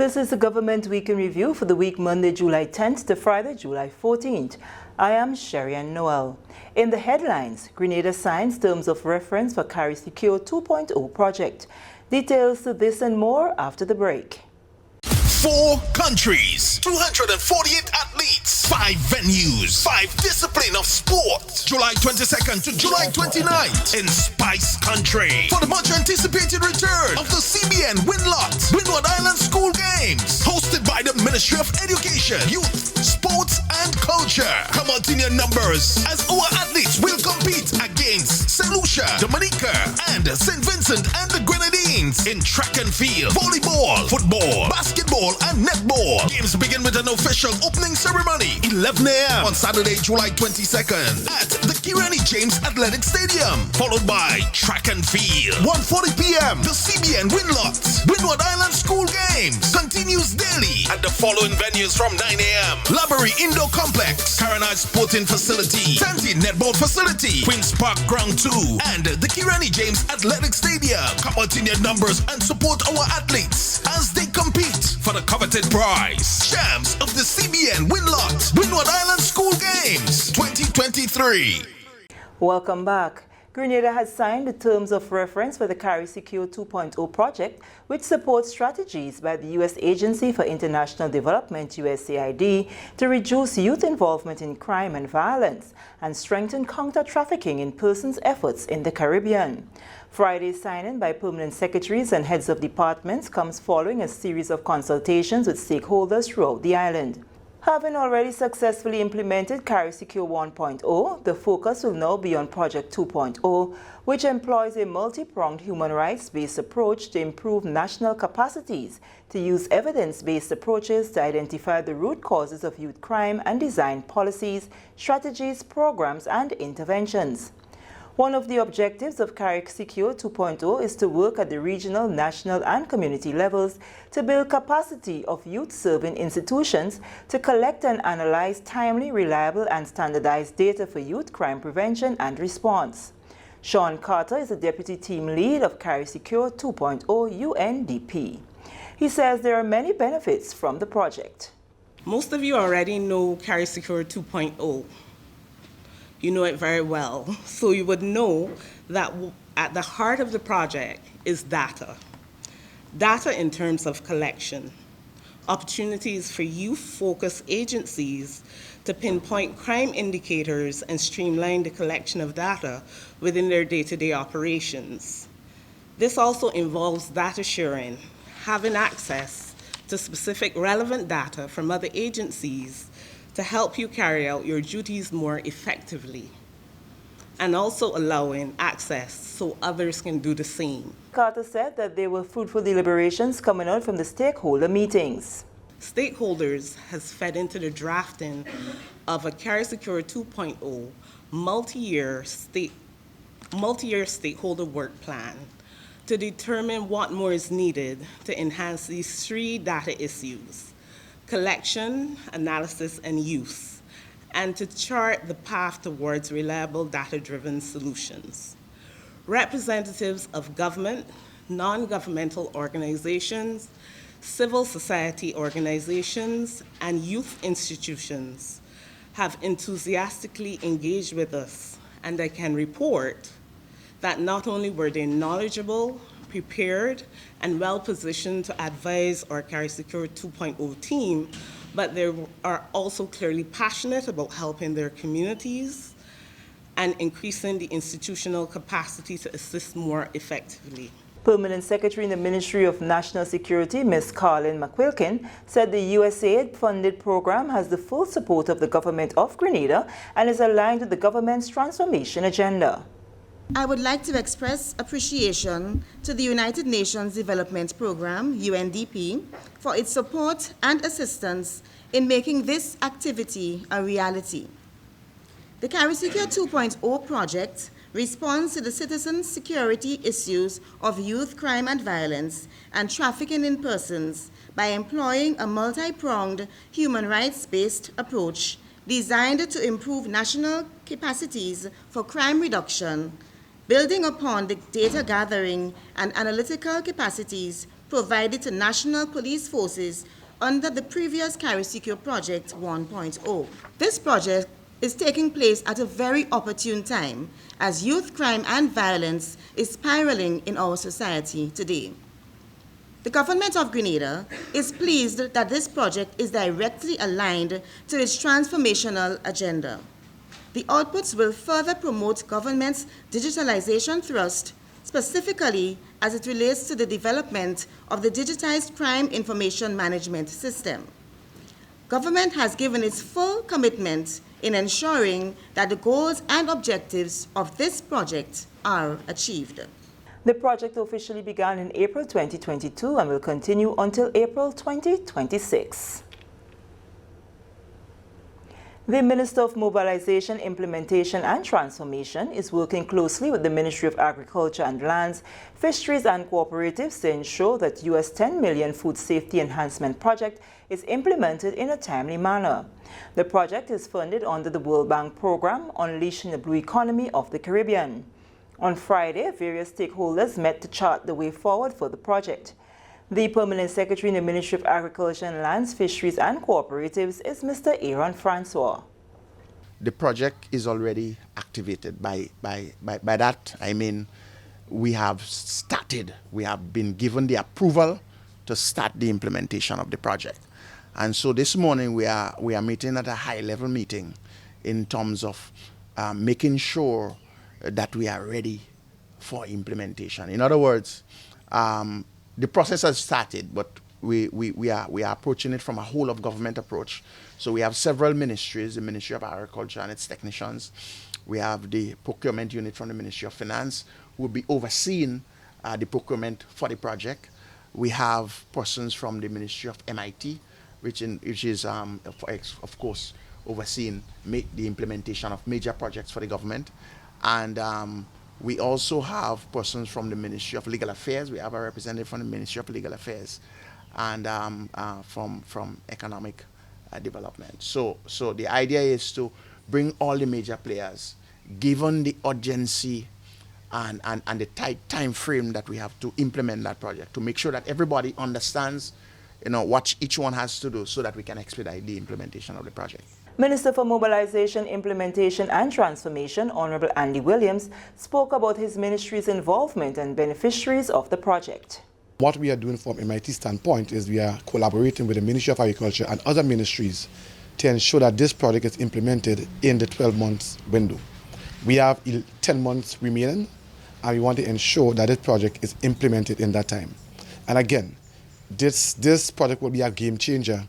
This is the Government Week in Review for the week Monday, July 10th to Friday, July 14th. I am Sherry-Ann Noel. In the headlines, Grenada signs terms of reference for carriacou 2.0 project. Details to this and more after the break. 4 countries, 248 athletes, 5 venues, 5 disciplines of sport. July 22nd to July 29th in Spice Country for the much anticipated return of the CBN Windward Island School Games, hosted by the Ministry of Education, Youth, Sports and Culture. Come out in your numbers as our athletes will compete against St. Lucia, Dominica and St. Vincent and the Grenadines in track and field, volleyball, football, basketball and netball. Games begin with an official opening ceremony 11 a.m. on Saturday, July 22nd at the James Athletic Stadium, followed by track and field. 1:40 p.m. The CBN Windward Island School Games continues daily at the following venues from 9 a.m. Laborie Indoor Complex, Carriacou Sporting Facility, Santi Netball Facility, Queen's Park Ground 2 and the James Athletic Stadium. Come out in your numbers and support our athletes as they compete for the coveted prize. Champs of the CBN Windward Island School Games 2023. Welcome back. Grenada has signed the terms of reference for the carriacou 2.0 project, which supports strategies by the U.S. Agency for International Development, USAID, to reduce youth involvement in crime and violence and strengthen counter-trafficking in persons efforts in the Caribbean. Friday's signing by permanent secretaries and heads of departments comes following a series of consultations with stakeholders throughout the island. Having already successfully implemented carriacou 1.0, the focus will now be on Project 2.0, which employs a multi-pronged human rights-based approach to improve national capacities to use evidence-based approaches to identify the root causes of youth crime and design policies, strategies, programs, and interventions. One of the objectives of carriacou 2.0 is to work at the regional, national, and community levels to build capacity of youth-serving institutions to collect and analyze timely, reliable, and standardized data for youth crime prevention and response. Sean Carter is the Deputy Team Lead of carriacou 2.0 UNDP. He says there are many benefits from the project. Most of you already know carriacou 2.0. You know it very well. So you would know that at the heart of the project is data. Data in terms of collection, opportunities for youth-focused agencies to pinpoint crime indicators and streamline the collection of data within their day-to-day operations. This also involves data sharing, having access to specific relevant data from other agencies to help you carry out your duties more effectively, and also allowing access so others can do the same. Carter said that there were fruitful deliberations coming out from the stakeholder meetings. Stakeholders has fed into the drafting of a carriacou 2.0 multi-year stakeholder work plan to determine what more is needed to enhance these 3 data issues: collection, analysis, and use, and to chart the path towards reliable data-driven solutions. Representatives of government, non-governmental organizations, civil society organizations, and youth institutions have enthusiastically engaged with us, and I can report that not only were they knowledgeable, prepared, and well-positioned to advise our carriacou 2.0 team, but they are also clearly passionate about helping their communities and increasing the institutional capacity to assist more effectively. Permanent Secretary in the Ministry of National Security, Ms. Carlin McQuilkin, said the USAID-funded program has the full support of the government of Grenada and is aligned with the government's transformation agenda. I would like to express appreciation to the United Nations Development Programme, UNDP, for its support and assistance in making this activity a reality. The carriacou 2.0 project responds to the citizen security issues of youth crime and violence and trafficking in persons by employing a multi-pronged human rights-based approach designed to improve national capacities for crime reduction, building upon the data gathering and analytical capacities provided to national police forces under the previous carriacou project 1.0. This project is taking place at a very opportune time as youth crime and violence is spiraling in our society today. The government of Grenada is pleased that this project is directly aligned to its transformational agenda. The outputs will further promote government's digitalization thrust, specifically as it relates to the development of the digitized crime information management system. Government has given its full commitment in ensuring that the goals and objectives of this project are achieved. The project officially began in April 2022 and will continue until April 2026. The Minister of Mobilization, Implementation and Transformation is working closely with the Ministry of Agriculture and Lands, Fisheries and Cooperatives to ensure that US $10 million Food Safety Enhancement Project is implemented in a timely manner. The project is funded under the World Bank program Unleashing the Blue Economy of the Caribbean. On Friday, various stakeholders met to chart the way forward for the project. The Permanent Secretary in the Ministry of Agriculture and Lands, Fisheries and Cooperatives is Mr. Aaron Francois. The project is already activated. By that, I mean we have started. We have been given the approval to start the implementation of the project. And so this morning we are meeting at a high-level meeting in terms of making sure that we are ready for implementation. In other words, the process has started, but we are approaching it from a whole of government approach. So we have several ministries, the Ministry of Agriculture and its technicians. We have the procurement unit from the Ministry of Finance who will be overseeing the procurement for the project. We have persons from the Ministry of MIT, which is of course overseeing the implementation of major projects for the government. And we also have persons from the Ministry of Legal Affairs. We have a representative from the Ministry of Legal Affairs and from Economic Development. So the idea is to bring all the major players, given the urgency and the tight time frame that we have to implement that project, to make sure that everybody understands what each one has to do so that we can expedite the implementation of the project. Minister for Mobilization, Implementation and Transformation, Honorable Andy Williams, spoke about his ministry's involvement and beneficiaries of the project. What we are doing from MIT standpoint is we are collaborating with the Ministry of Agriculture and other ministries to ensure that this project is implemented in the 12 months window. We have 10 months remaining, and we want to ensure that this project is implemented in that time. And again, this project will be a game changer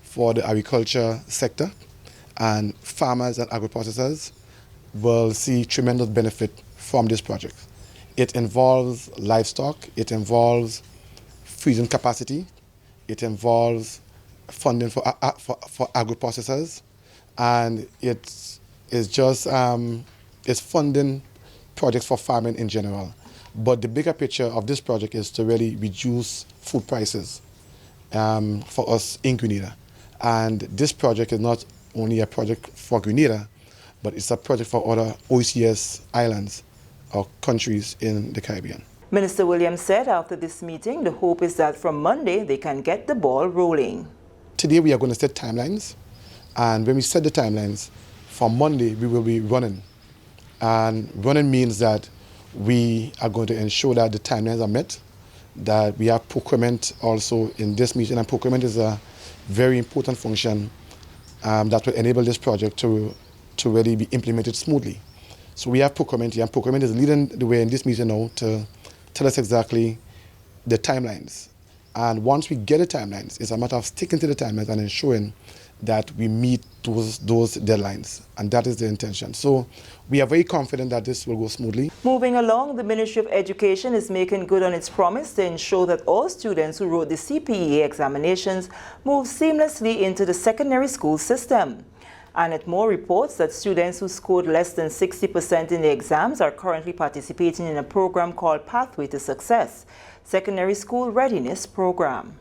for the agriculture sector, and farmers and agro-processors will see tremendous benefit from this project. It involves livestock, it involves freezing capacity, it involves funding for agro-processors, and it's funding projects for farming in general. But the bigger picture of this project is to really reduce food prices for us in Grenada. And this project is not only a project for Grenada, but it's a project for other OCS islands or countries in the Caribbean. Minister Williams said after this meeting, the hope is that from Monday they can get the ball rolling. Today we are going to set timelines, and when we set the timelines, from Monday we will be running. And running means that we are going to ensure that the timelines are met, that we have procurement also in this meeting, and procurement is a very important function that will enable this project to really be implemented smoothly. So we have procurement here, and procurement is leading the way in this meeting now to tell us exactly the timelines. And once we get the timelines, it's a matter of sticking to the timelines and ensuring that we meet those deadlines, and that is the intention. So we are very confident that this will go smoothly. Moving along, the Ministry of Education is making good on its promise to ensure that all students who wrote the CPEA examinations move seamlessly into the secondary school system. Annette Moore reports that students who scored less than 60% in the exams are currently participating in a program called Pathway to Success, Secondary School Readiness Program.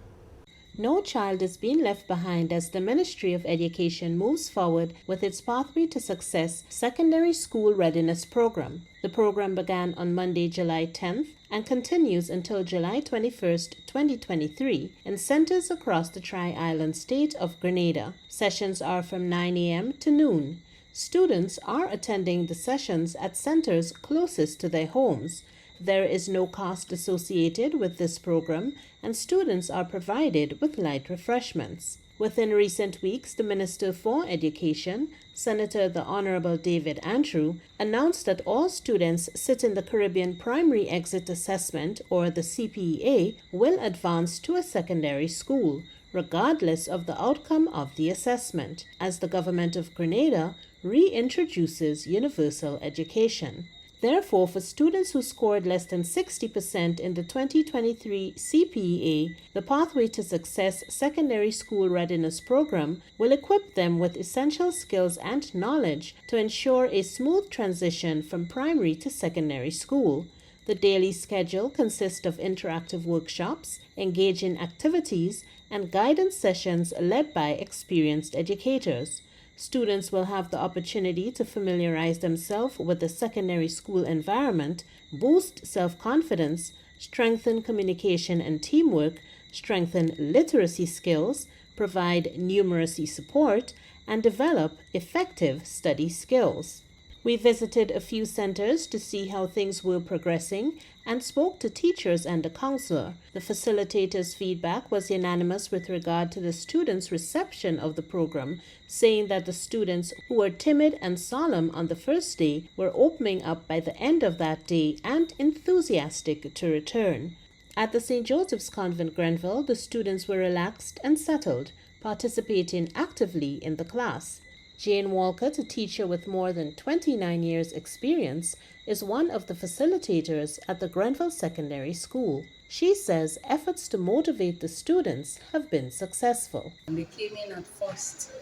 No child is being left behind as the Ministry of Education moves forward with its Pathway to Success Secondary School Readiness Program. The program began on Monday, July 10th and continues until July 21st, 2023 in centers across the Tri-Island state of Grenada. Sessions are from 9 a.m. to noon. Students are attending the sessions at centers closest to their homes. There is no cost associated with this program, and students are provided with light refreshments. Within recent weeks, the Minister for Education, Senator the Honorable David Andrew, announced that all students sitting the Caribbean Primary Exit Assessment, or the CPEA, will advance to a secondary school, regardless of the outcome of the assessment, as the Government of Grenada reintroduces universal education. Therefore, for students who scored less than 60% in the 2023 CPEA, the Pathway to Success Secondary School Readiness Program will equip them with essential skills and knowledge to ensure a smooth transition from primary to secondary school. The daily schedule consists of interactive workshops, engaging activities, and guidance sessions led by experienced educators. Students will have the opportunity to familiarize themselves with the secondary school environment, boost self-confidence, strengthen communication and teamwork, strengthen literacy skills, provide numeracy support, and develop effective study skills. We visited a few centers to see how things were progressing and spoke to teachers and a counselor. The facilitator's feedback was unanimous with regard to the students' reception of the program, saying that the students who were timid and solemn on the first day were opening up by the end of that day and enthusiastic to return. At the St. Joseph's Convent, Grenville, the students were relaxed and settled, participating actively in the class. Jane Walcott, a teacher with more than 29 years' experience, is one of the facilitators at the Grenville Secondary School. She says efforts to motivate the students have been successful. When they came in at first,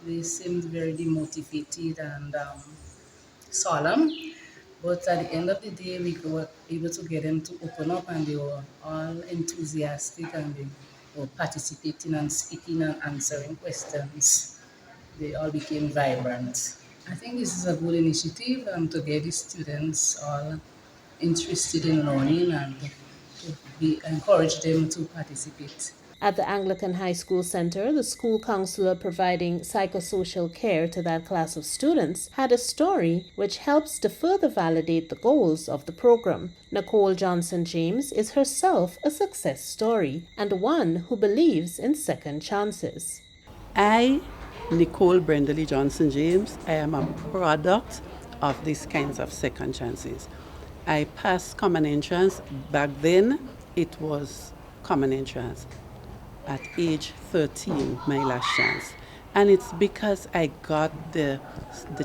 they seemed very demotivated and solemn, but at the end of the day, we were able to get them to open up, and they were all enthusiastic, and they were participating and speaking and answering questions. They all became vibrant. I think this is a good initiative to get the students all interested in learning and to encourage them to participate. At the Anglican High School Center, the school counselor providing psychosocial care to that class of students had a story which helps to further validate the goals of the program. Nicole Johnson James is herself a success story and one who believes in second chances. Nicole Brendely Johnson James, I am a product of these kinds of second chances. I passed common entrance. Back then, it was common entrance. At age 13, my last chance. And it's because I got the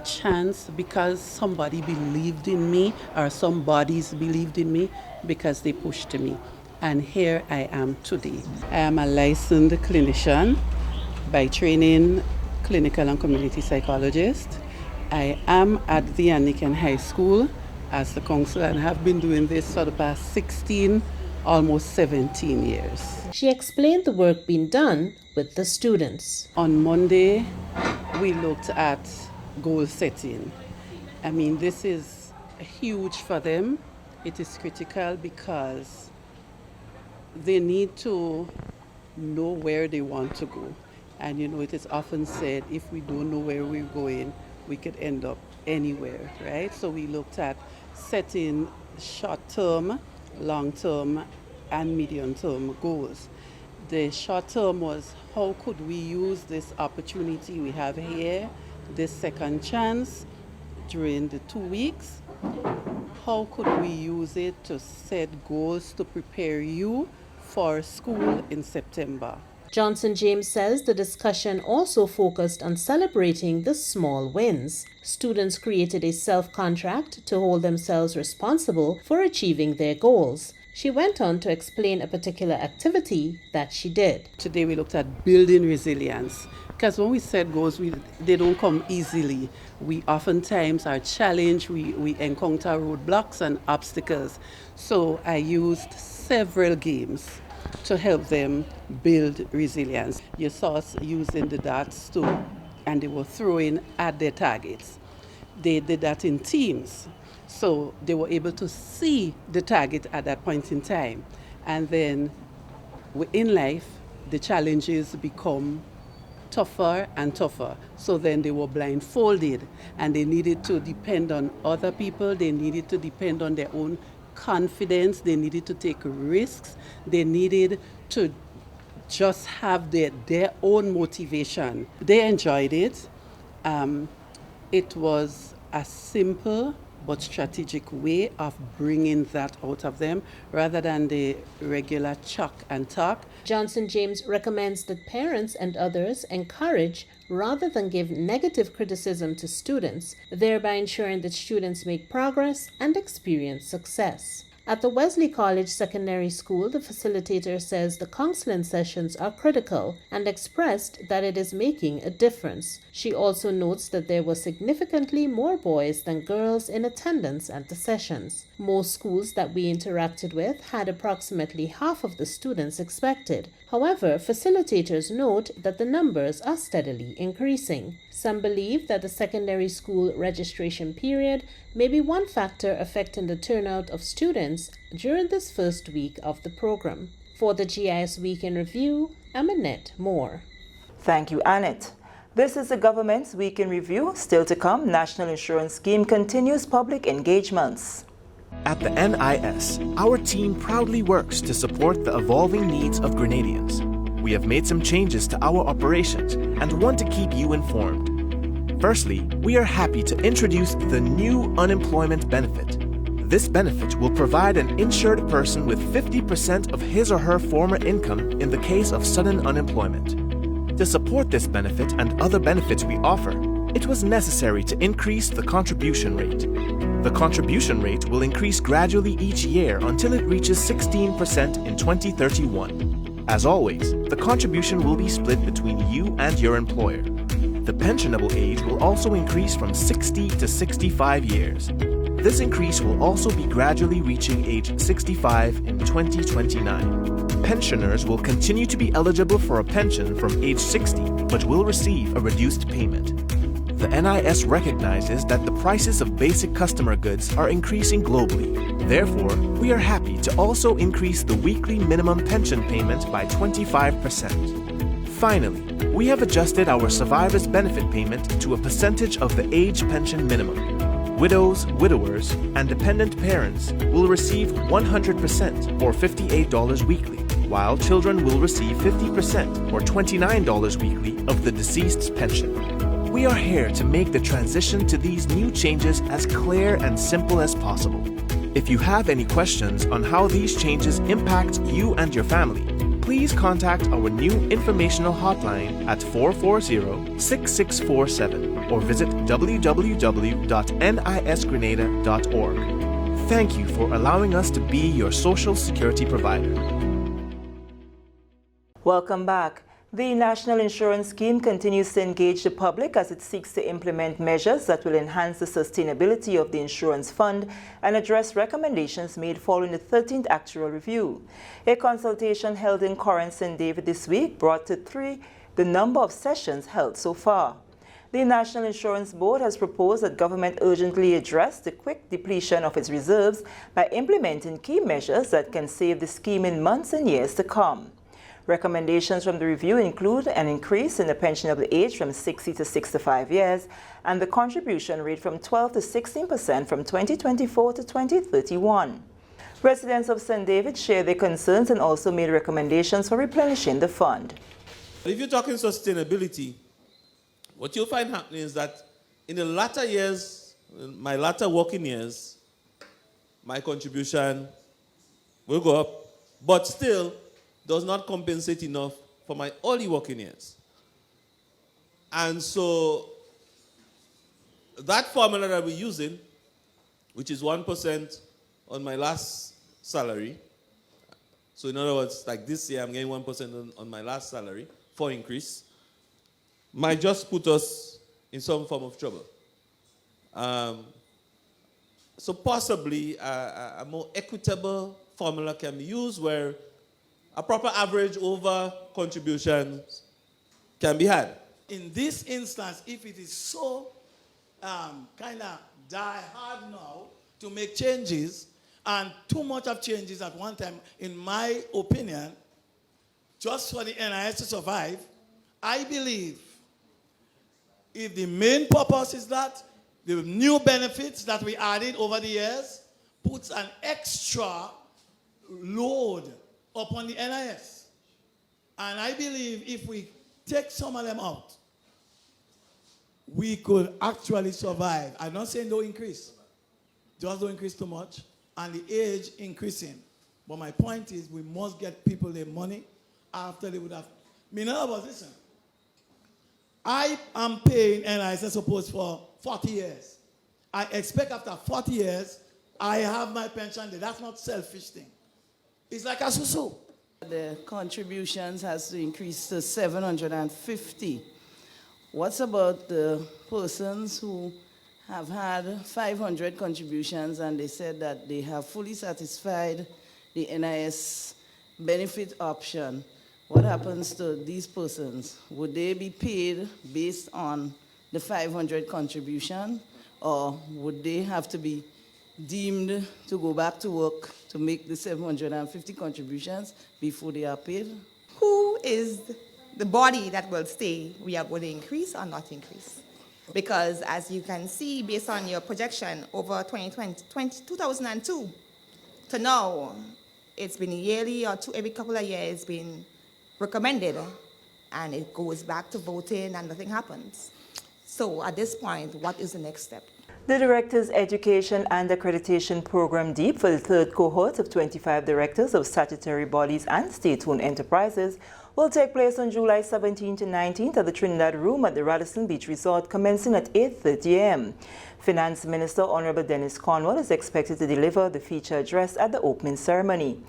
chance because somebody believed in me, or some bodies believed in me, because they pushed me. And here I am today. I am a licensed clinician by training, clinical and community psychologist. I am at the Anglican High School as the counselor and have been doing this for the past 16, almost 17 years. She explained the work being done with the students. On Monday, we looked at goal setting. I mean, this is huge for them. It is critical because they need to know where they want to go. And you know, it is often said, if we don't know where we're going, we could end up anywhere, right? So we looked at setting short-term, long-term, and medium-term goals. The short-term was, how could we use this opportunity we have here, this second chance, during the 2 weeks? How could we use it to set goals to prepare you for school in September? Johnson James says the discussion also focused on celebrating the small wins. Students created a self-contract to hold themselves responsible for achieving their goals. She went on to explain a particular activity that she did. Today we looked at building resilience, because when we set goals, they don't come easily. We oftentimes are challenged, we encounter roadblocks and obstacles. So I used several games to help them build resilience. You saw us using the darts too, and they were throwing at their targets. They did that in teams, so they were able to see the target at that point in time. And then in life, the challenges become tougher and tougher. So then they were blindfolded and they needed to depend on other people. They needed to depend on their own confidence. They needed to take risks. They needed to just have their own motivation. They enjoyed it. It was a simple but strategic way of bringing that out of them rather than the regular chuck and talk. Johnson James recommends that parents and others encourage rather than give negative criticism to students, thereby ensuring that students make progress and experience success. At the Wesley College Secondary School, the facilitator says the counseling sessions are critical and expressed that it is making a difference. She also notes that there were significantly more boys than girls in attendance at the sessions. Most schools that we interacted with had approximately half of the students expected. However, facilitators note that the numbers are steadily increasing. Some believe that the secondary school registration period may be one factor affecting the turnout of students during this first week of the program. For the GIS Week in Review, I'm Annette Moore. Thank you, Annette. This is the government's Week in Review. Still to come, National Insurance Scheme continues public engagements. At the NIS, our team proudly works to support the evolving needs of Grenadians. We have made some changes to our operations and want to keep you informed. Firstly, we are happy to introduce the new unemployment benefit. This benefit will provide an insured person with 50% of his or her former income in the case of sudden unemployment. To support this benefit and other benefits we offer, it was necessary to increase the contribution rate. The contribution rate will increase gradually each year until it reaches 16% in 2031. As always, the contribution will be split between you and your employer. The pensionable age will also increase from 60 to 65 years. This increase will also be gradually reaching age 65 in 2029. Pensioners will continue to be eligible for a pension from age 60, but will receive a reduced payment. The NIS recognizes that the prices of basic customer goods are increasing globally. Therefore, we are happy to also increase the weekly minimum pension payment by 25%. Finally, we have adjusted our survivor's benefit payment to a percentage of the age pension minimum. Widows, widowers, and dependent parents will receive 100% or $58 weekly, while children will receive 50% or $29 weekly of the deceased's pension. We are here to make the transition to these new changes as clear and simple as possible. If you have any questions on how these changes impact you and your family, please contact our new informational hotline at 440-6647 or visit www.nisgrenada.org. Thank you for allowing us to be your social security provider. Welcome back. The National Insurance Scheme continues to engage the public as it seeks to implement measures that will enhance the sustainability of the insurance fund and address recommendations made following the 13th Actuarial Review. A consultation held in Corinth St. David this week brought to 3 the number of sessions held so far. The National Insurance Board has proposed that government urgently address the quick depletion of its reserves by implementing key measures that can save the scheme in months and years to come. Recommendations from the review include an increase in the pensionable age from 60 to 65 years and the contribution rate from 12 to 16% from 2024 to 2031. Residents of St. David shared their concerns and also made recommendations for replenishing the fund. If you're talking sustainability, what you'll find happening is that in the latter years, my latter working years, my contribution will go up, but still does not compensate enough for my early working years. And so that formula that we're using, which is 1% on my last salary, so in other words, like this year I'm getting 1% on my last salary for increase, might just put us in some form of trouble. So possibly a more equitable formula can be used where a proper average over contributions can be had. In this instance, if it is so kind of die hard now to make changes, and too much of changes at one time, in my opinion, just for the NIS to survive, I believe if the main purpose is that the new benefits that we added over the years puts an extra load upon the NIS. And I believe if we take some of them out, we could actually survive. I'm not saying don't increase. Just don't increase too much. And the age increasing. But my point is we must get people their money after they would have. In other words, listen. I am paying NIS, I suppose, for 40 years. I expect after 40 years, I have my pension there. That's not a selfish thing. It's like a susu. The contributions has to increase to 750. What's about the persons who have had 500 contributions and they said that they have fully satisfied the NIS benefit option? What happens to these persons? Would they be paid based on the 500 contribution, or would they have to be deemed to go back to work to make the 750 contributions before they are paid? Who is the body that will say we are going to increase or not increase? Because as you can see, based on your projection over 2002 to now, it's been yearly or every couple of years been recommended, and it goes back to voting and nothing happens. So at this point, what is the next step? The Directors Education and Accreditation Program DEEP for the third cohort of 25 directors of statutory bodies and state-owned enterprises will take place on July 17 to 19th at the Trinidad Room at the Radisson Beach Resort, commencing at 8:30 a.m. Finance Minister Honorable Dennis Cornwall is expected to deliver the feature address at the opening ceremony.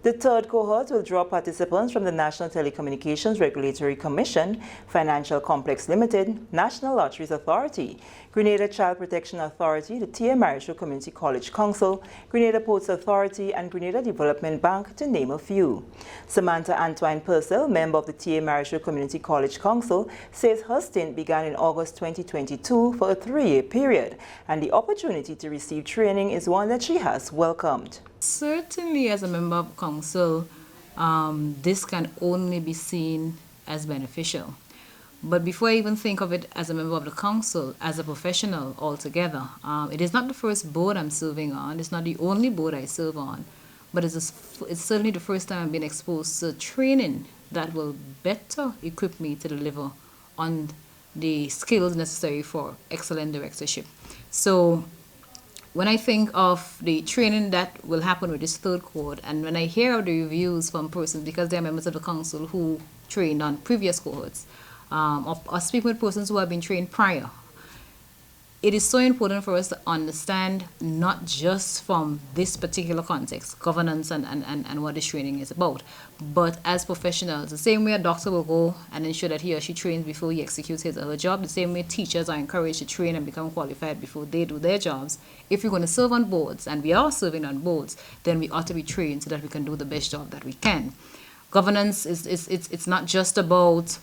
The third cohort will draw participants from the National Telecommunications Regulatory Commission, Financial Complex Limited, National Lotteries Authority, Grenada Child Protection Authority, the T.A. Marischal Community College Council, Grenada Ports Authority, and Grenada Development Bank, to name a few. Samantha Antoine Purcell, member of the T.A. Marischal Community College Council, says her stint began in August 2022 for a 3-year period, and the opportunity to receive training is one that she has welcomed. Certainly, as a member of council, this can only be seen as beneficial. But before I even think of it as a member of the council, as a professional altogether, it is not the first board I'm serving on. It's not the only board I serve on. But it's certainly the first time I've been exposed to training that will better equip me to deliver on the skills necessary for excellent directorship. So when I think of the training that will happen with this third cohort, and when I hear the reviews from persons, because they are members of the council who trained on previous cohorts, or speaking with persons who have been trained prior, it is so important for us to understand not just from this particular context, governance and what this training is about, but as professionals. The same way a doctor will go and ensure that he or she trains before he executes his or her job, the same way teachers are encouraged to train and become qualified before they do their jobs. If we're going to serve on boards, and we are serving on boards, then we ought to be trained so that we can do the best job that we can. Governance it's not just about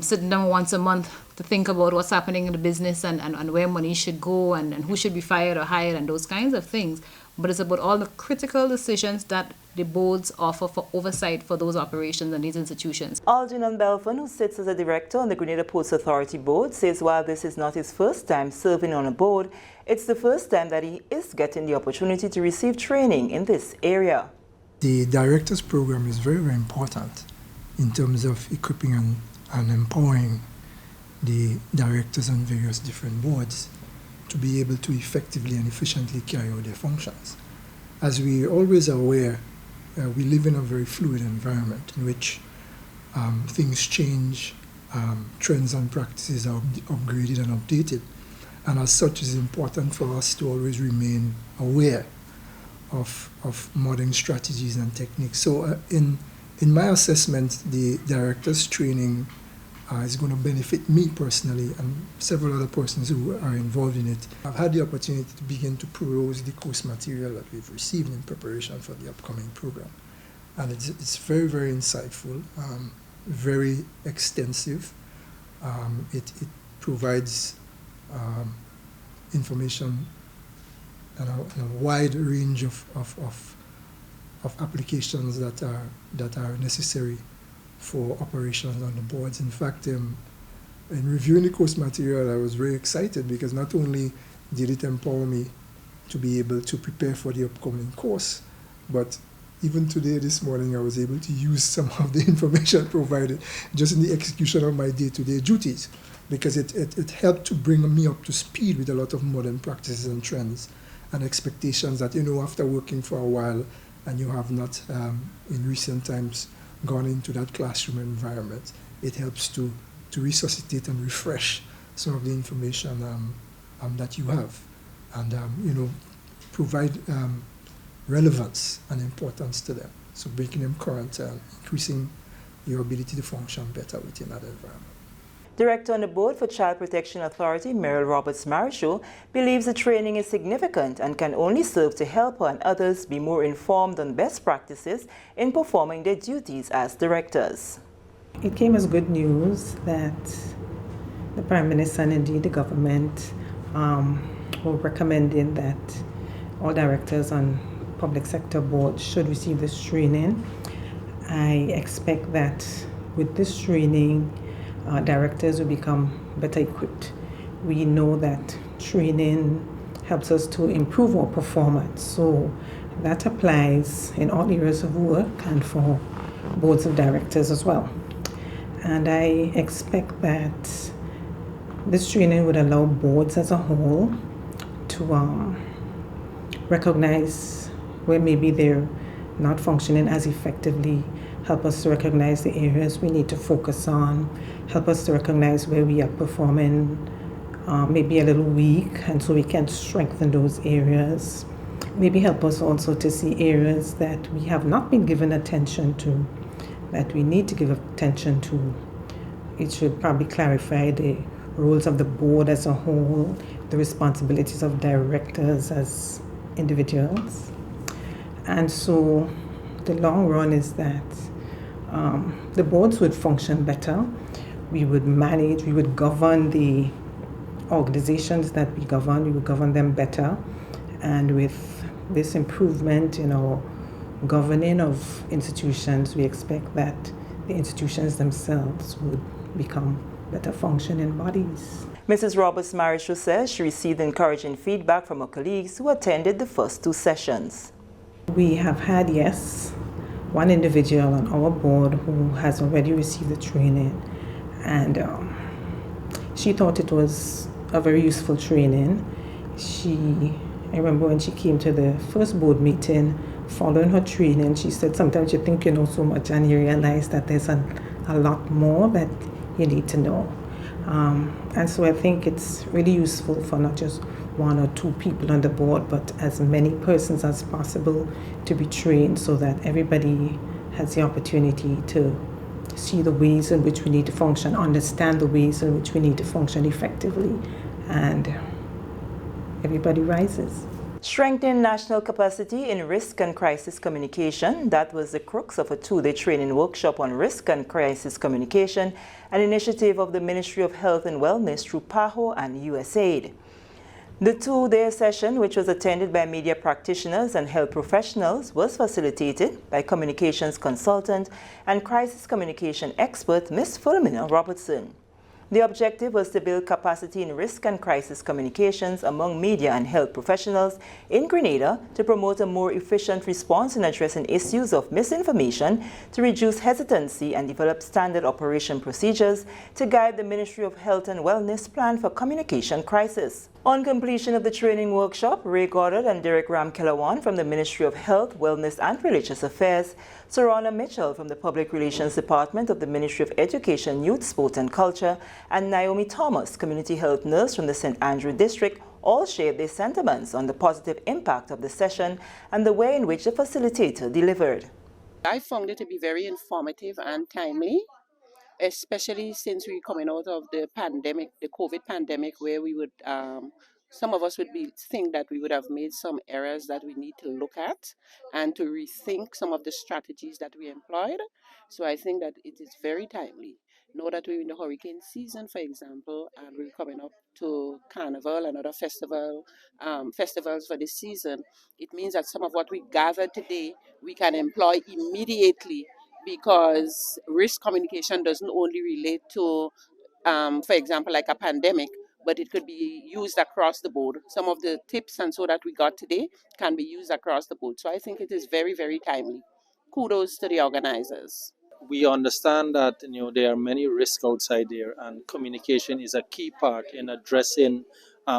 sitting down once a month to think about what's happening in the business and where money should go and who should be fired or hired and those kinds of things. But it's about all the critical decisions that the boards offer for oversight for those operations and these institutions. Algernon Belfon, who sits as a director on the Grenada Ports Authority board, says while this is not his first time serving on a board, it's the first time that he is getting the opportunity to receive training in this area. The directors program is very, very important in terms of equipping and empowering the directors on various different boards to be able to effectively and efficiently carry out their functions. As we always are aware, we live in a very fluid environment in which things change, trends and practices are upgraded and updated, and as such it's important for us to always remain aware of modern strategies and techniques. So in my assessment, the director's training is going to benefit me personally and several other persons who are involved in it. I've had the opportunity to begin to peruse the course material that we've received in preparation for the upcoming program. and it's very, very insightful, very extensive. It provides information and a wide range of applications that are necessary for operations on the boards. In fact, in reviewing the course material, I was very excited because not only did it empower me to be able to prepare for the upcoming course, but even today, this morning, I was able to use some of the information provided just in the execution of my day-to-day duties, because it helped to bring me up to speed with a lot of modern practices and trends and expectations that, after working for a while and you have not, in recent times, gone into that classroom environment, it helps to resuscitate and refresh some of the information that you have and, provide relevance and importance to them. So making them current and increasing your ability to function better within that environment. Director on the Board for Child Protection Authority, Meryl Roberts-Marichaud, believes the training is significant and can only serve to help her and others be more informed on best practices in performing their duties as directors. It came as good news that the Prime Minister and indeed the government were recommending that all directors on public sector boards should receive this training. I expect that with this training, directors will become better equipped. We know that training helps us to improve our performance, so that applies in all areas of work and for boards of directors as well. And I expect that this training would allow boards as a whole to recognize where maybe they're not functioning as effectively, help us to recognize the areas we need to focus on, help us to recognize where we are performing maybe a little weak, and so we can strengthen those areas. Maybe help us also to see areas that we have not been given attention to, that we need to give attention to. It should probably clarify the roles of the board as a whole, the responsibilities of directors as individuals. And so the long run is that the boards would function better. We would manage, we would govern the organizations that we would govern them better. And with this improvement in our governing of institutions, we expect that the institutions themselves would become better functioning bodies. Mrs. Roberts-Marichaud says she received encouraging feedback from her colleagues who attended the first two sessions. We have had, yes, one individual on our board who has already received the training, and she thought it was a very useful training. I remember when she came to the first board meeting, following her training, she said sometimes you think you know so much and you realize that there's a lot more that you need to know. And so I think it's really useful for not just one or two people on the board, but as many persons as possible to be trained so that everybody has the opportunity to see the ways in which we need to function, understand the ways in which we need to function effectively, and everybody rises. Strengthening national capacity in risk and crisis communication, that was the crux of a two-day training workshop on risk and crisis communication, an initiative of the Ministry of Health and Wellness through PAHO and USAID. The two-day session, which was attended by media practitioners and health professionals, was facilitated by communications consultant and crisis communication expert Ms. Philomena Robertson. The objective was to build capacity in risk and crisis communications among media and health professionals in Grenada to promote a more efficient response in addressing issues of misinformation, to reduce hesitancy and develop standard operation procedures to guide the Ministry of Health and Wellness plan for communication crisis. On completion of the training workshop, Ray Goddard and Derek Ram-Kelawan from the Ministry of Health, Wellness and Religious Affairs, Sorana Mitchell from the Public Relations Department of the Ministry of Education, Youth, Sport and Culture, and Naomi Thomas, Community Health Nurse from the St. Andrew District, all shared their sentiments on the positive impact of the session and the way in which the facilitator delivered. I found it to be very informative and timely, especially since we're coming out of the pandemic, the COVID pandemic, where we would some of us would think that we would have made some errors that we need to look at and to rethink some of the strategies that we employed. So I think that it is very timely. Know that we're in the hurricane season, for example, and we're coming up to Carnival and other festivals for this season. It means that some of what we gathered today we can employ immediately, because risk communication doesn't only relate to, for example, like a pandemic, but it could be used across the board. Some of the tips and so that we got today can be used across the board. So I think it is very, very timely. Kudos to the organizers. We understand that there are many risks outside there, and communication is a key part in addressing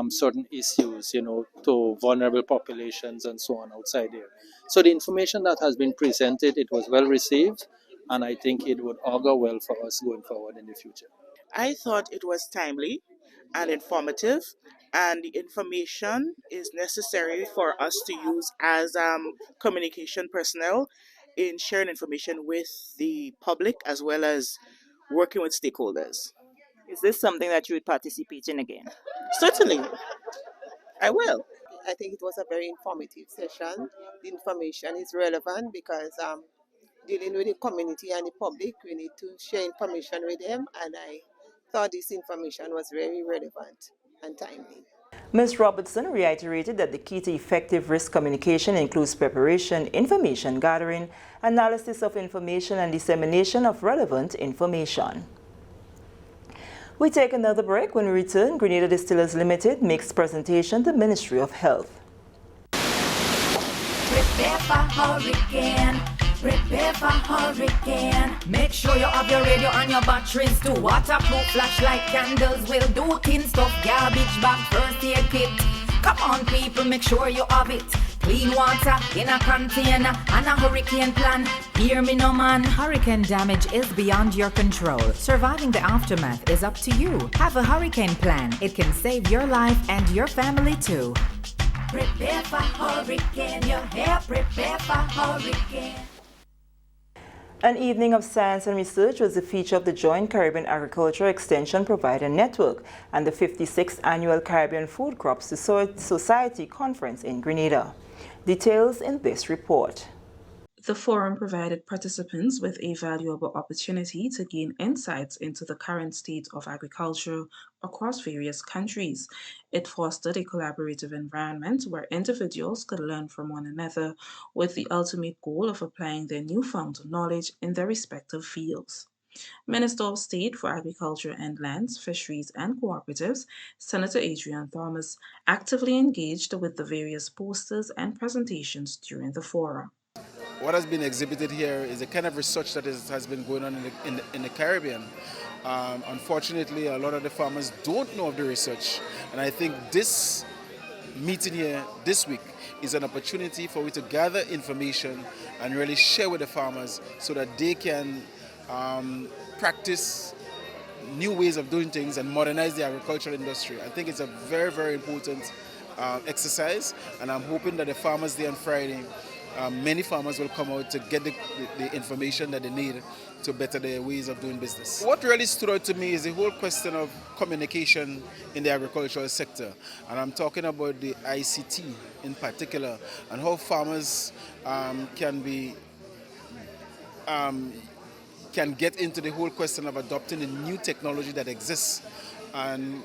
certain issues, to vulnerable populations and so on outside there. So the information that has been presented, it was well received, and I think it would augur well for us going forward in the future. I thought it was timely and informative, and the information is necessary for us to use as communication personnel in sharing information with the public as well as working with stakeholders. Is this something that you would participate in again? Certainly, I will. I think it was a very informative session. The information is relevant because dealing with the community and the public, we need to share information with them, and I thought this information was very relevant and timely. Ms. Robertson reiterated that the key to effective risk communication includes preparation, information gathering, analysis of information, and dissemination of relevant information. We take another break. When we return, Grenada Distillers Limited makes presentation to the Ministry of Health. Prepare for hurricane. Prepare for hurricane. Make sure you have your radio and your batteries too. Waterproof flashlight, candles will do. Tin stuff, garbage bag, first aid kit. Come on people, make sure you have it. Clean water in a container and a hurricane plan. Hear me no man. Hurricane damage is beyond your control. Surviving the aftermath is up to you. Have a hurricane plan. It can save your life and your family too. Prepare for hurricane. Your hair, prepare for hurricane. An evening of science and research was the feature of the Joint Caribbean Agriculture Extension Provider Network and the 56th Annual Caribbean Food Crops Society Conference in Grenada. Details in this report. The forum provided participants with a valuable opportunity to gain insights into the current state of agriculture across various countries. It fostered a collaborative environment where individuals could learn from one another with the ultimate goal of applying their newfound knowledge in their respective fields. Minister of State for Agriculture and Lands, Fisheries and Cooperatives, Senator Adrian Thomas, actively engaged with the various posters and presentations during the forum. What has been exhibited here is the kind of research that has been going on in the Caribbean. Unfortunately, a lot of the farmers don't know of the research, and I think this meeting here this week is an opportunity for we to gather information and really share with the farmers so that they can practice new ways of doing things and modernize the agricultural industry. I think it's a very, very important exercise, and I'm hoping that the Farmers' Day on Friday, many farmers will come out to get the information that they need to better their ways of doing business. What really stood out to me is the whole question of communication in the agricultural sector. And I'm talking about the ICT in particular and how farmers can get into the whole question of adopting the new technology that exists. And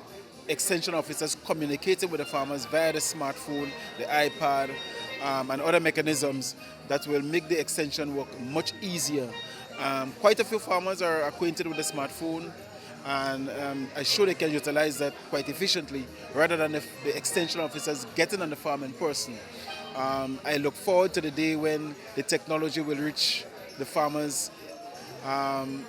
extension officers communicating with the farmers via the smartphone, the iPad, and other mechanisms that will make the extension work much easier. Quite a few farmers are acquainted with the smartphone, and I'm sure they can utilize that quite efficiently rather than the extension officers getting on the farm in person. I look forward to the day when the technology will reach the farmers on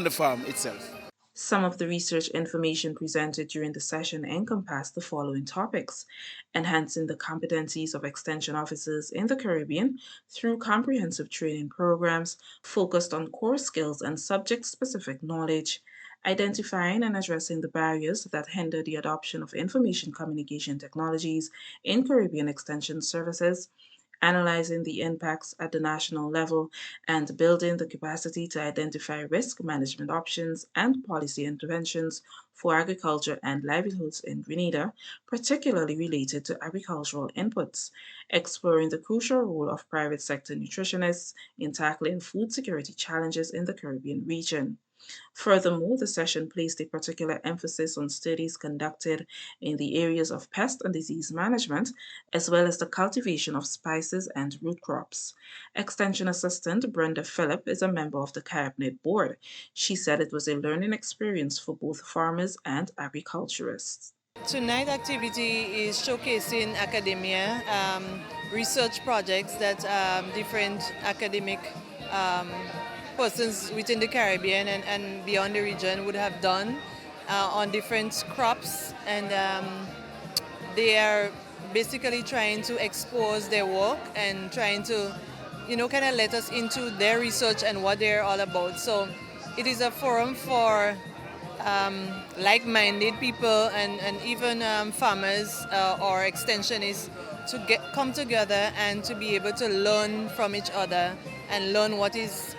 the farm itself. Some of the research information presented during the session encompassed the following topics: enhancing the competencies of extension officers in the Caribbean through comprehensive training programs focused on core skills and subject-specific knowledge, identifying and addressing the barriers that hinder the adoption of information communication technologies in Caribbean extension services, analyzing the impacts at the national level, and building the capacity to identify risk management options and policy interventions for agriculture and livelihoods in Grenada, particularly related to agricultural inputs, exploring the crucial role of private sector nutritionists in tackling food security challenges in the Caribbean region. Furthermore, the session placed a particular emphasis on studies conducted in the areas of pest and disease management, as well as the cultivation of spices and root crops. Extension Assistant Brenda Phillip is a member of the Cabinet Board. She said it was a learning experience for both farmers and agriculturists. Tonight's activity is showcasing academia, research projects that different academic persons within the Caribbean and beyond the region would have done on different crops, and they are basically trying to expose their work and trying to, kind of let us into their research and what they're all about. So it is a forum for like-minded people and even farmers or extensionists to come together and to be able to learn from each other and learn what is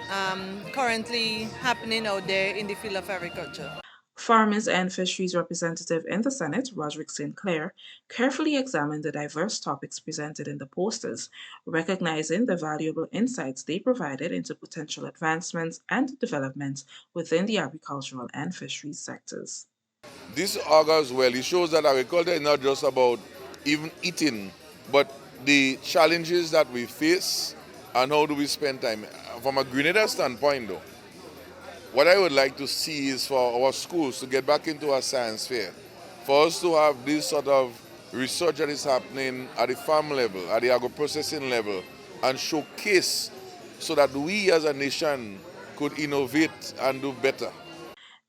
currently happening out there in the field of agriculture. Farmers and Fisheries Representative in the Senate, Roderick St. Clair, carefully examined the diverse topics presented in the posters, recognizing the valuable insights they provided into potential advancements and developments within the agricultural and fisheries sectors. This augurs well. It shows that agriculture is not just about even eating, but the challenges that we face and how do we spend time. From a Grenada standpoint, though, what I would like to see is for our schools to get back into a science fair, for us to have this sort of research that is happening at the farm level, at the agro-processing level, and showcase so that we as a nation could innovate and do better.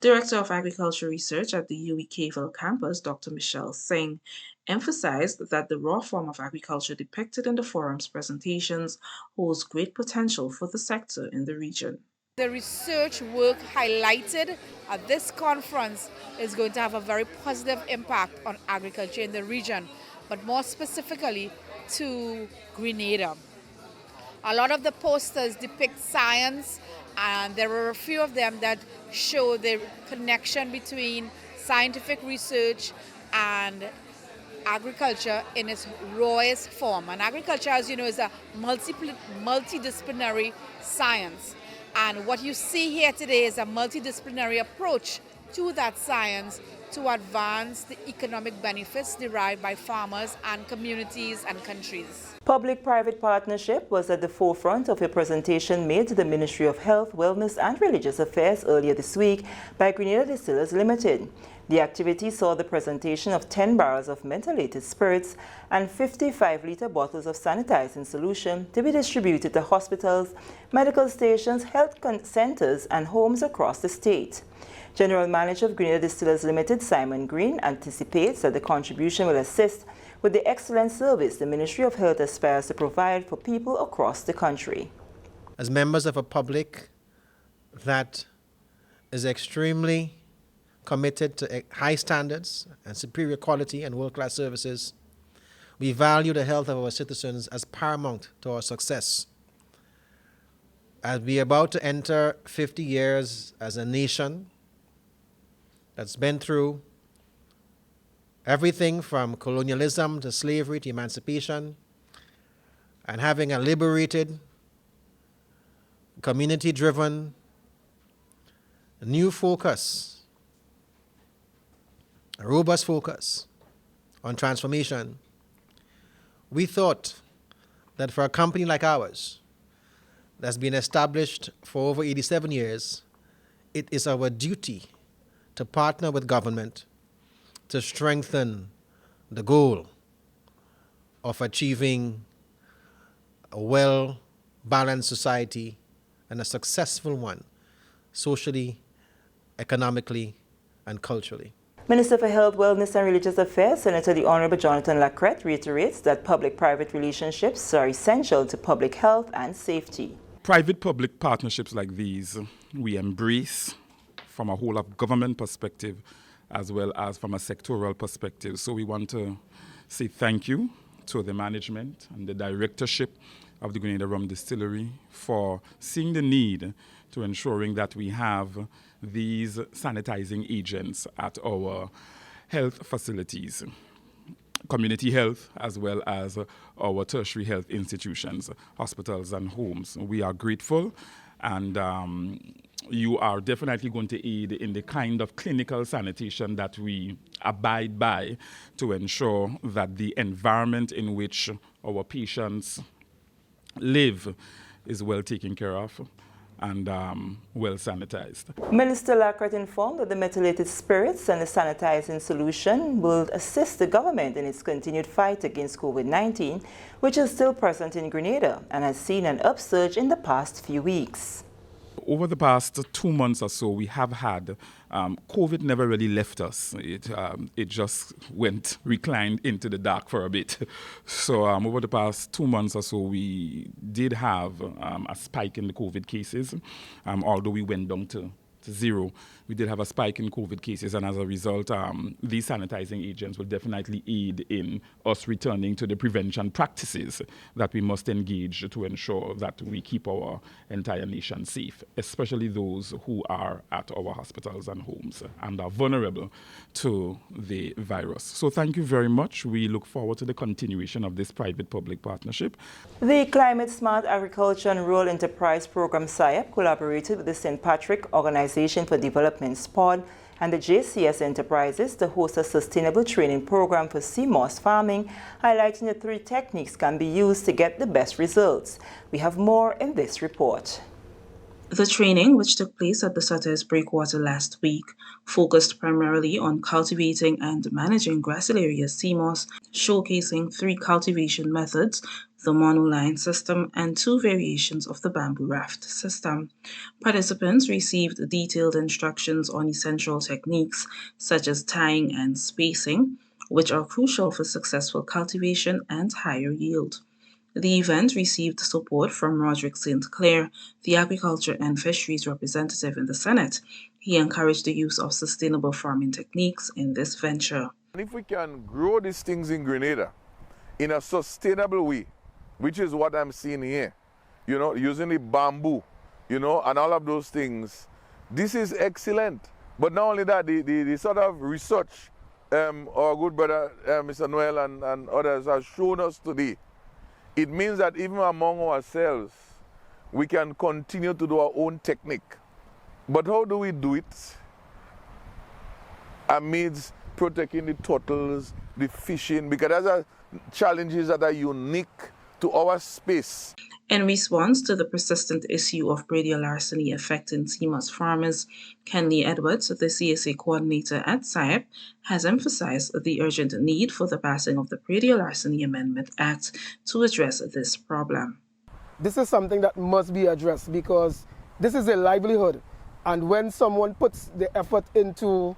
Director of Agriculture Research at the UWI Cavell campus, Dr. Michelle Singh, emphasized that the raw form of agriculture depicted in the forum's presentations holds great potential for the sector in the region. The research work highlighted at this conference is going to have a very positive impact on agriculture in the region, but more specifically to Grenada. A lot of the posters depict science, and there were a few of them that show the connection between scientific research and agriculture in its rawest form. And agriculture, as you know, is a multidisciplinary science. And what you see here today is a multidisciplinary approach to that science to advance the economic benefits derived by farmers and communities and countries. Public-private partnership was at the forefront of a presentation made to the Ministry of Health, Wellness and Religious Affairs earlier this week by Grenada Distillers Limited. The activity saw the presentation of 10 barrels of mentholated spirits and 55-liter bottles of sanitizing solution to be distributed to hospitals, medical stations, health centers, and homes across the state. General Manager of Grenada Distillers Limited, Simon Green, anticipates that the contribution will assist with the excellent service the Ministry of Health aspires to provide for people across the country. As members of a public that is extremely committed to high standards and superior quality and world-class services, we value the health of our citizens as paramount to our success. As we are about to enter 50 years as a nation that's been through everything from colonialism to slavery to emancipation, and having a liberated, community-driven, new focus, a robust focus on transformation, we thought that for a company like ours that's been established for over 87 years, it is our duty to partner with government to strengthen the goal of achieving a well-balanced society and a successful one, socially, economically, and culturally. Minister for Health, Wellness and Religious Affairs, Senator the Honorable Jonathan Lacrette, reiterates that public-private relationships are essential to public health and safety. Private-public partnerships like these we embrace from a whole of government perspective as well as from a sectoral perspective. So we want to say thank you to the management and the directorship of the Grenada Rum Distillery for seeing the need to ensuring that we have these sanitizing agents at our health facilities, community health, as well as our tertiary health institutions, hospitals and homes. We are grateful, and you are definitely going to aid in the kind of clinical sanitation that we abide by to ensure that the environment in which our patients live is well taken care of and well sanitized. Minister Lacquette informed that the methylated spirits and the sanitizing solution will assist the government in its continued fight against COVID-19, which is still present in Grenada and has seen an upsurge in the past few weeks. Over the past 2 months or so, we have had, COVID never really left us. It just reclined into the dark for a bit. So over the past 2 months or so, we did have a spike in the COVID cases, although we went down to zero. We did have a spike in COVID cases, and as a result, these sanitizing agents will definitely aid in us returning to the prevention practices that we must engage to ensure that we keep our entire nation safe, especially those who are at our hospitals and homes and are vulnerable to the virus. So thank you very much. We look forward to the continuation of this private-public partnership. The Climate Smart Agriculture and Rural Enterprise Program SIAP collaborated with the St. Patrick Organization for Development SPOD and the JCS Enterprises to host a sustainable training program for sea moss farming, highlighting the 3 techniques can be used to get the best results. We have more in this report. The training, which took place at the Sutter's Breakwater last week, focused primarily on cultivating and managing gracillarious sea moss, showcasing 3 cultivation methods, the monoline system, and 2 variations of the bamboo raft system. Participants received detailed instructions on essential techniques such as tying and spacing, which are crucial for successful cultivation and higher yield. The event received support from Roderick St. Clair, the Agriculture and Fisheries representative in the Senate. He encouraged the use of sustainable farming techniques in this venture. If we can grow these things in Grenada in a sustainable way, which is what I'm seeing here, using the bamboo, and all of those things, this is excellent. But not only that, the sort of research our good brother Mr. Noel and others have shown us today, it means that even among ourselves, we can continue to do our own technique. But how do we do it? Amidst protecting the turtles, the fishing, because those are challenges that are unique to our space. In response to the persistent issue of radial larceny affecting sea moss farmers, Kenley Edwards, the CSA coordinator at SIAP, has emphasized the urgent need for the passing of the Radial Larceny Amendment Act to address this problem. This is something that must be addressed because this is a livelihood, and when someone puts the effort into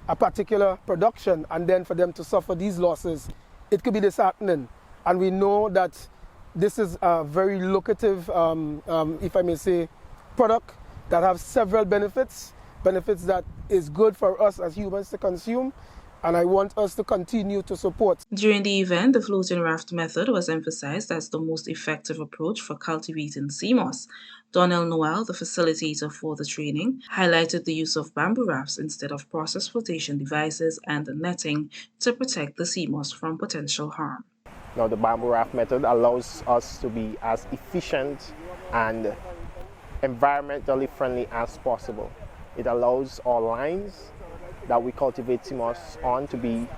a particular production and then for them to suffer these losses, it could be disheartening. And we know that this is a very lucrative, if I may say, product that has several benefits that is good for us as humans to consume, and I want us to continue to support. During the event, the floating raft method was emphasized as the most effective approach for cultivating sea moss. Donnell Noel, the facilitator for the training, highlighted the use of bamboo rafts instead of process flotation devices and netting to protect the sea moss from potential harm. Now, the bamboo raft method allows us to be as efficient and environmentally friendly as possible. It allows our lines that we cultivate sea moss on to be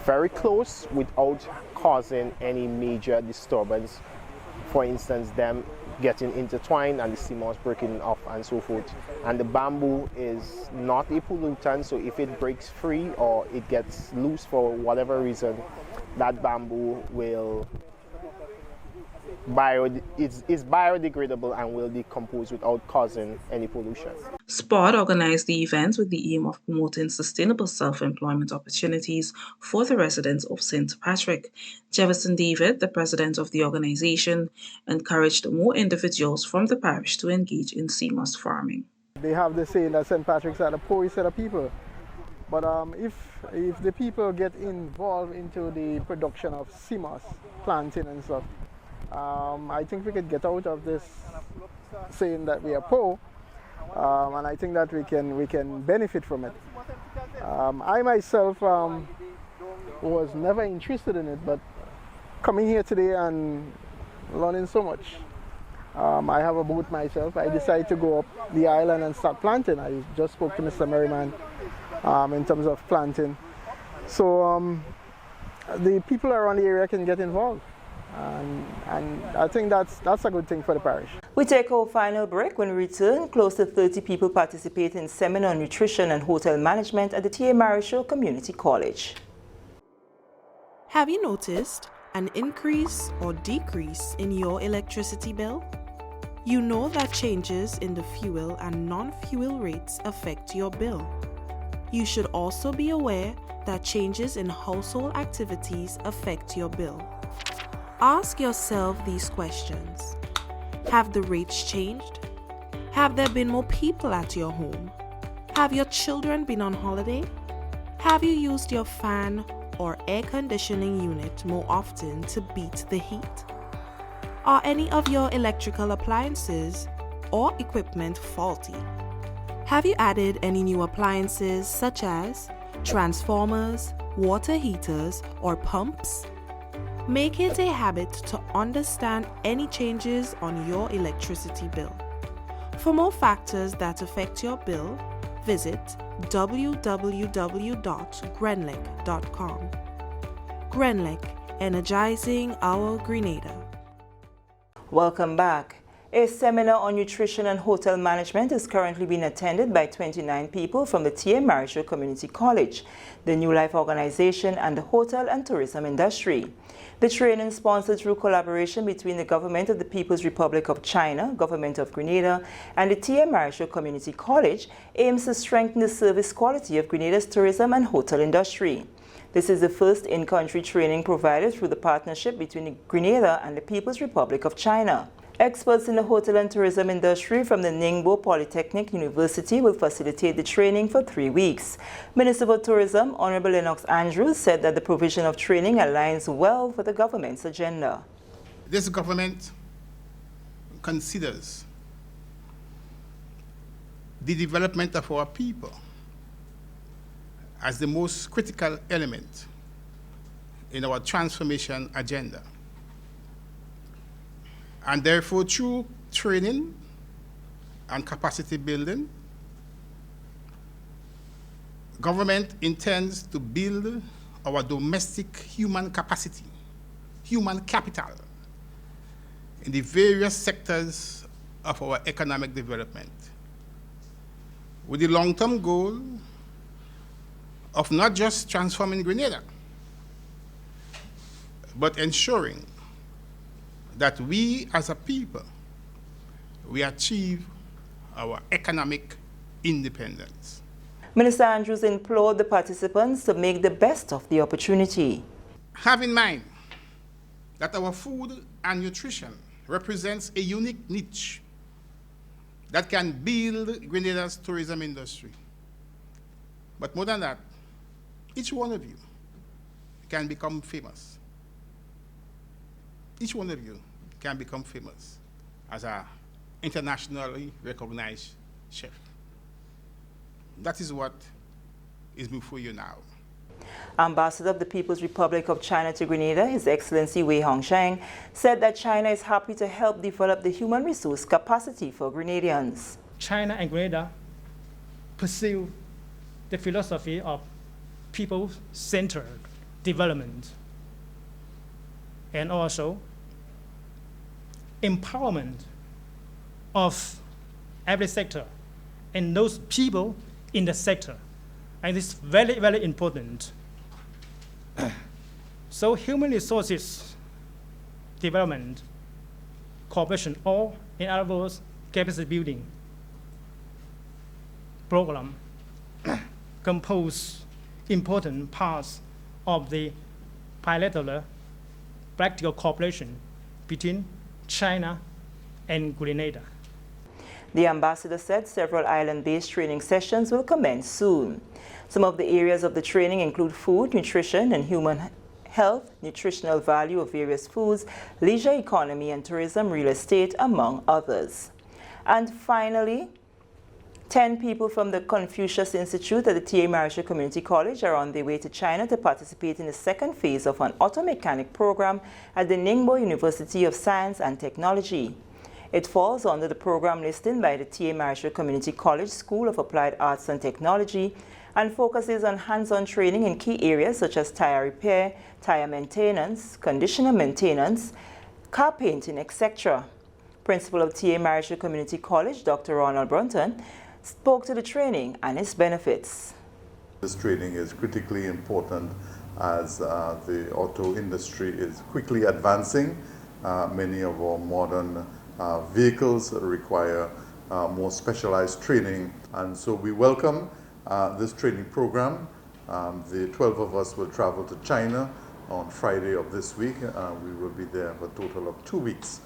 very close without causing any major disturbance. For instance, them getting intertwined and the sea moss breaking off and so forth. And the bamboo is not a pollutant, so if it breaks free or it gets loose for whatever reason, that bamboo will is biodegradable and will decompose without causing any pollution. SPOD organized the event with the aim of promoting sustainable self-employment opportunities for the residents of St. Patrick. Jefferson David, the president of the organization, encouraged more individuals from the parish to engage in sea moss farming. They have the saying that St. Patrick's are the poorest set of people, But if the people get involved into the production of CMOS, planting and stuff, I think we could get out of this saying that we are poor, and I think that we can benefit from it. I myself was never interested in it, but coming here today and learning so much. I have a boat myself. I decided to go up the island and start planting. I just spoke to Mr. Merriman in terms of planting. So the people around the area can get involved. And I think that's a good thing for the parish. We take our final break. When we return, close to 30 people participate in seminar on nutrition and hotel management at the T.A. Marisho Community College. Have you noticed an increase or decrease in your electricity bill? You know that changes in the fuel and non-fuel rates affect your bill. You should also be aware that changes in household activities affect your bill. Ask yourself these questions. Have the rates changed? Have there been more people at your home? Have your children been on holiday? Have you used your fan or air conditioning unit more often to beat the heat? Are any of your electrical appliances or equipment faulty? Have you added any new appliances such as transformers, water heaters, or pumps? Make it a habit to understand any changes on your electricity bill. For more factors that affect your bill, visit www.grenlec.com. Grenlec, energizing our Grenada. Welcome back. A seminar on nutrition and hotel management is currently being attended by 29 people from the T.A. Marisho Community College, the New Life Organization, and the hotel and tourism industry. The training, sponsored through collaboration between the Government of the People's Republic of China, Government of Grenada, and the T.A. Marisho Community College, aims to strengthen the service quality of Grenada's tourism and hotel industry. This is the first in-country training provided through the partnership between Grenada and the People's Republic of China. Experts in the hotel and tourism industry from the Ningbo Polytechnic University will facilitate the training for 3 weeks. Minister for Tourism, Honorable Lennox Andrews, said that the provision of training aligns well with the government's agenda. This government considers the development of our people as the most critical element in our transformation agenda. And therefore, through training and capacity building, government intends to build our domestic human capacity, human capital, in the various sectors of our economic development, with the long-term goal of not just transforming Grenada, but ensuring that we as a people, we achieve our economic independence. Minister Andrews implored the participants to make the best of the opportunity. Have in mind that our food and nutrition represents a unique niche that can build Grenada's tourism industry. But more than that, each one of you can become famous. Each one of you can become famous as an internationally recognized chef. That is what is before you now. Ambassador of the People's Republic of China to Grenada, His Excellency Wei Hongsheng, said that China is happy to help develop the human resource capacity for Grenadians. China and Grenada pursue the philosophy of people-centered development and also empowerment of every sector and those people in the sector. And it's very, very important. So human resources development, cooperation, or in other words, capacity building program compose important parts of the bilateral practical cooperation between China and Grenada. The ambassador said several island-based training sessions will commence soon. Some of the areas of the training include food, nutrition, and human health, nutritional value of various foods, leisure economy and tourism, real estate, among others. And finally, 10 people from the Confucius Institute at the T.A. Marshall Community College are on their way to China to participate in the second phase of an auto mechanic program at the Ningbo University of Science and Technology. It falls under the program listed by the T.A. Marshall Community College School of Applied Arts and Technology and focuses on hands-on training in key areas such as tire repair, tire maintenance, conditioner maintenance, car painting, etc. Principal of T.A. Marshall Community College, Dr. Ronald Brunton, spoke to the training and its benefits. This training is critically important as the auto industry is quickly advancing. Many of our modern vehicles require more specialized training, and so we welcome this training program. The 12 of us will travel to China on Friday of this week. We will be there for a total of 2 weeks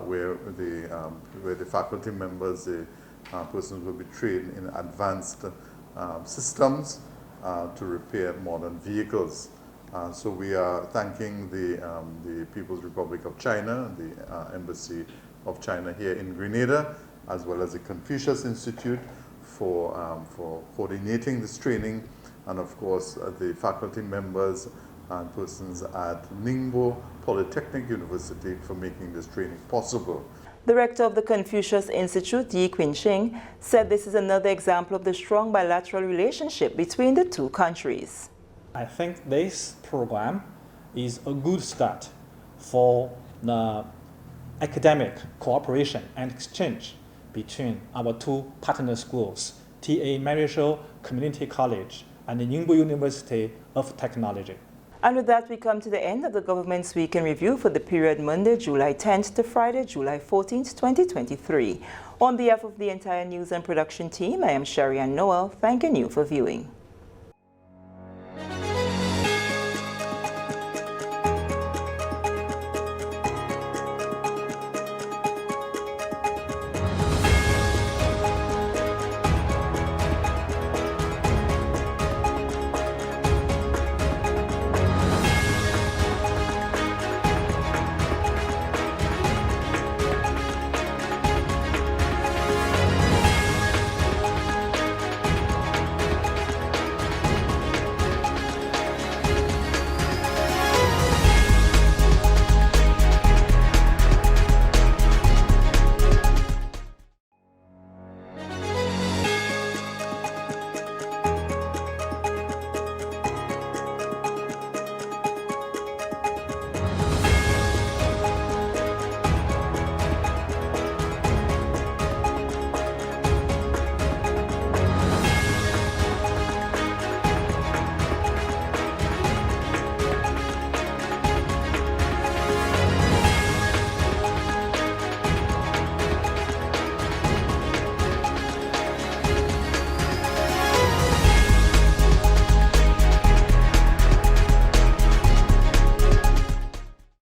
where the faculty members, the persons will be trained in advanced systems to repair modern vehicles. So we are thanking the People's Republic of China, the Embassy of China here in Grenada, as well as the Confucius Institute for coordinating this training, and of course the faculty members and persons at Ningbo Polytechnic University for making this training possible. The rector of the Confucius Institute, Yi Qinqing, said this is another example of the strong bilateral relationship between the two countries. I think this program is a good start for the academic cooperation and exchange between our two partner schools, T.A. Marshall Community College and the Ningbo University of Technology. And with that, we come to the end of the Government's Week in Review for the period Monday, July 10th to Friday, July 14th, 2023. On behalf of the entire news and production team, I am Sherry Ann Noel, thanking you for viewing.